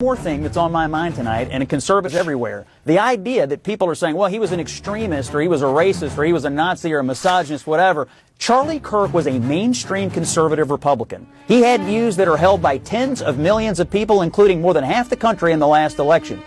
More thing that's on my mind tonight, and conservatives everywhere. The idea that people are saying, well, he was an extremist, or he was a racist, or he was a Nazi, or a misogynist, whatever. Charlie Kirk was a mainstream conservative Republican. He had views that are held by tens of millions of people, including more than half the country in the last election.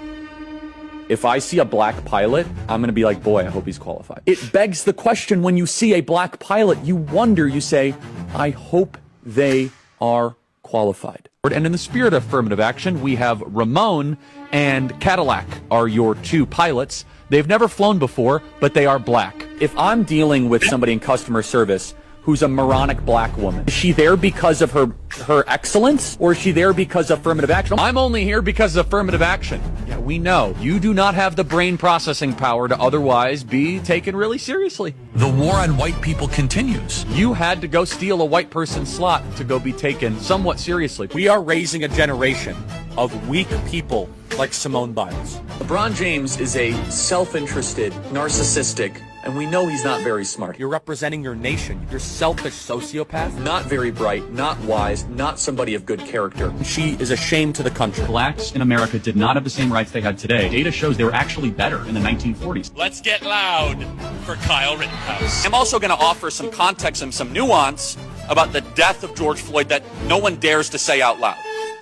If I see a black pilot, I'm going to be like, boy, I hope he's qualified. It begs the question, when you see a black pilot, you wonder, you say, I hope they are qualified. And in the spirit of affirmative action, we have Ramon and Cadillac are your two pilots. They've never flown before, but they are black. If I'm dealing with somebody in customer service who's a moronic black woman, is she there because of her excellence, or is she there because of affirmative action? I'm only here because of affirmative action. Yeah, we know. You do not have the brain processing power to otherwise be taken really seriously. The war on white people continues. You had to go steal a white person's slot to go be taken somewhat seriously. We are raising a generation of weak people like Simone Biles. LeBron James is a self-interested, narcissistic, and we know he's not very smart. You're representing your nation. You're selfish sociopath. Not very bright, not wise, not somebody of good character. She is a shame to the country. Blacks in America did not have the same rights they had today. Data shows they were actually better in the 1940s. Let's get loud for Kyle Rittenhouse. I'm also going to offer some context and some nuance about the death of George Floyd that no one dares to say out loud,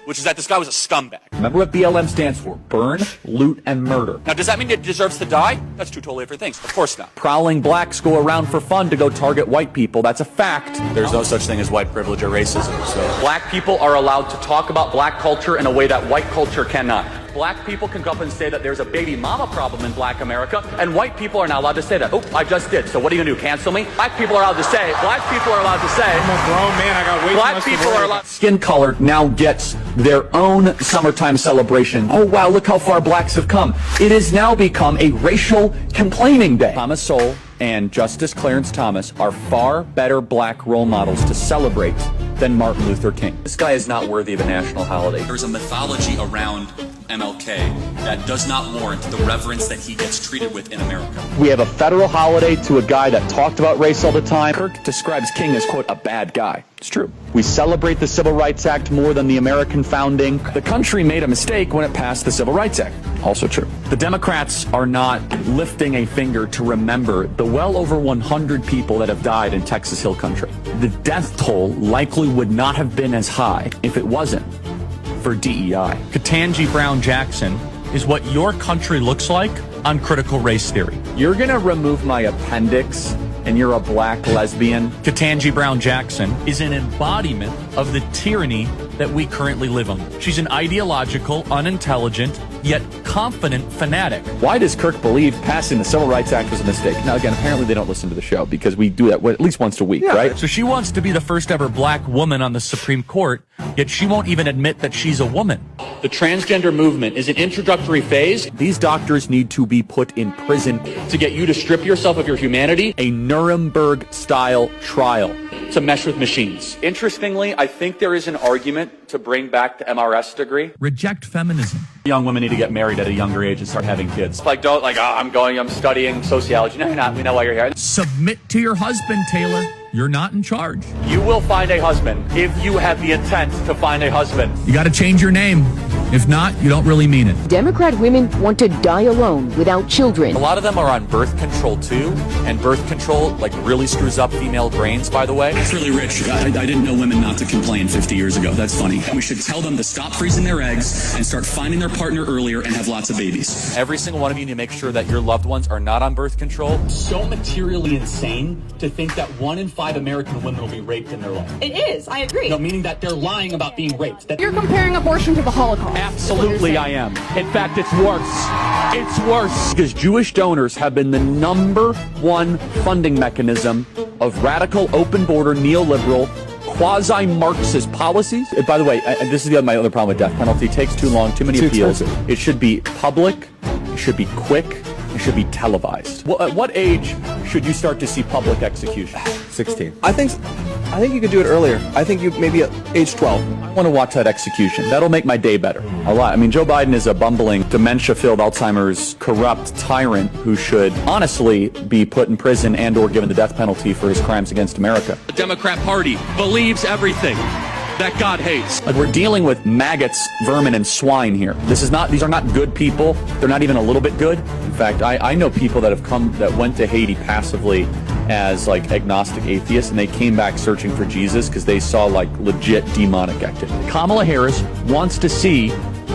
which is that this guy was a scumbag. Remember what BLM stands for? Burn, loot, and murder. Now, does that mean he deserves to die? That's two totally different things. Of course not. Prowling blacks go around for fun to go target white people. That's a fact. There's no such thing as white privilege or racism. So Black people are allowed to talk about black culture in a way that white culture cannot. Black people can go up and say that there's a baby mama problem in black America, and white people are not allowed to say that. Oh, I just did. So what are you going to do, cancel me? Black people are allowed to say, black people are allowed to say. I'm a grown man, I got way black people are allowed. Skin color now gets their own summertime celebration. Oh wow, look how far blacks have come. It has now become a racial complaining day. Thomas Sowell and Justice Clarence Thomas are far better black role models to celebrate than Martin Luther King. This guy is not worthy of a national holiday. There's a mythology around MLK that does not warrant the reverence that he gets treated with in America. We have a federal holiday to a guy that talked about race all the time. Kirk describes King as, quote, a bad guy. It's true. We celebrate the Civil Rights Act more than the American founding. The country made a mistake when it passed the Civil Rights Act. Also true. The Democrats are not lifting a finger to remember the well over 100 people that have died in Texas Hill Country. The death toll likely would not have been as high if it wasn't for DEI. Ketanji Brown Jackson is what your country looks like on critical race theory. You're gonna remove my appendix and you're a black lesbian? Ketanji Brown Jackson is an embodiment of the tyranny that we currently live under. She's an ideological, unintelligent, yet confident fanatic. Why does Kirk believe passing the Civil Rights Act was a mistake? Now again, apparently they don't listen to the show because we do that at least once a week, right? So she wants to be the first ever black woman on the Supreme Court, yet she won't even admit that she's a woman. The transgender movement is an introductory phase. These doctors need to be put in prison to get you to strip yourself of your humanity. A Nuremberg-style trial to mesh with machines. Interestingly, I think there is an argument to bring back the MRS degree. Reject feminism. Young women need to get married at a younger age and start having kids. Like, don't, like, oh, I'm studying sociology. No, you're not. We know why you're here. Submit to your husband, Taylor. You're not in charge. You will find a husband if you have the intent to find a husband. You got to change your name. If not, you don't really mean it. Democrat women want to die alone without children. a lot of them are on birth control too, and birth control like really screws up female brains, by the way. That's really rich. I didn't know women not to complain 50 years ago. That's funny. We should tell them to stop freezing their eggs and start finding their partner earlier and have lots of babies. Every single one of you need to make sure that your loved ones are not on birth control. So materially insane to think that 1 in 5 American women will be raped in their life. It is, I agree. No, meaning that they're lying about being raped. That You're comparing abortion to the Holocaust. Absolutely I am. In fact, it's worse. It's worse. Because Jewish donors have been the #1 funding mechanism of radical, open border, neoliberal, quasi-Marxist policies. By the way, this is my other problem with death penalty. It takes too long, too many appeals. It should be public, it should be quick, it should be televised. Well, at what age should you start to see public execution? 16. I think you could do it earlier. I think you maybe at age 12. I want to watch that execution. That'll make my day better. A lot. I mean, Joe Biden is a bumbling, dementia-filled, Alzheimer's, corrupt tyrant who should honestly be put in prison and or given the death penalty for his crimes against America. The Democrat Party believes everything that God hates. Like, we're dealing with maggots, vermin, and swine here. These are not good people. They're not even a little bit good. In fact, I know people that went to Haiti passively as like agnostic atheists, and they came back searching for Jesus because they saw like legit demonic activity. Kamala Harris wants to see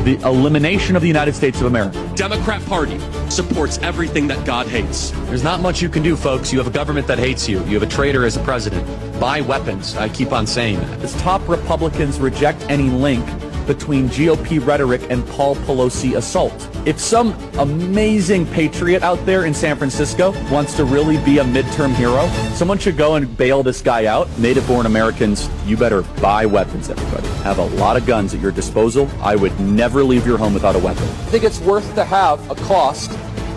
the elimination of the United States of America. Democrat Party supports everything that God hates. There's not much you can do, folks. You have a government that hates you. You have a traitor as a president. Buy weapons. I keep on saying that. As top Republicans reject any link between GOP rhetoric and Paul Pelosi assault. If some amazing patriot out there in San Francisco wants to really be a midterm hero, someone should go and bail this guy out. Native-born Americans, you better buy weapons, everybody. Have a lot of guns at your disposal. I would never leave your home without a weapon. I think it's worth to have a cost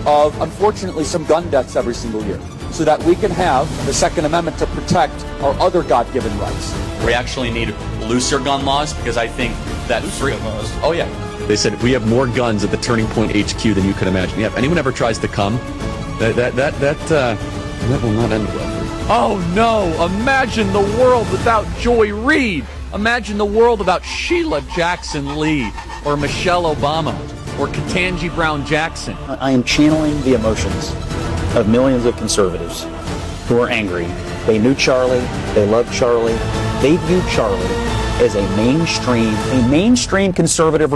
of, unfortunately, some gun deaths every single year, so that we can have the Second Amendment to protect our other God-given rights. We actually need looser gun laws because I think that free laws. Oh yeah. They said we have more guns at the Turning Point HQ than you could imagine. Yeah, if anyone ever tries to come, that will not end well. Oh no! Imagine the world without Joy Reid. Imagine the world without Sheila Jackson Lee or Michelle Obama or Ketanji Brown Jackson. I am channeling the emotions of millions of conservatives who are angry. They knew Charlie. They loved Charlie. They viewed Charlie as a mainstream conservative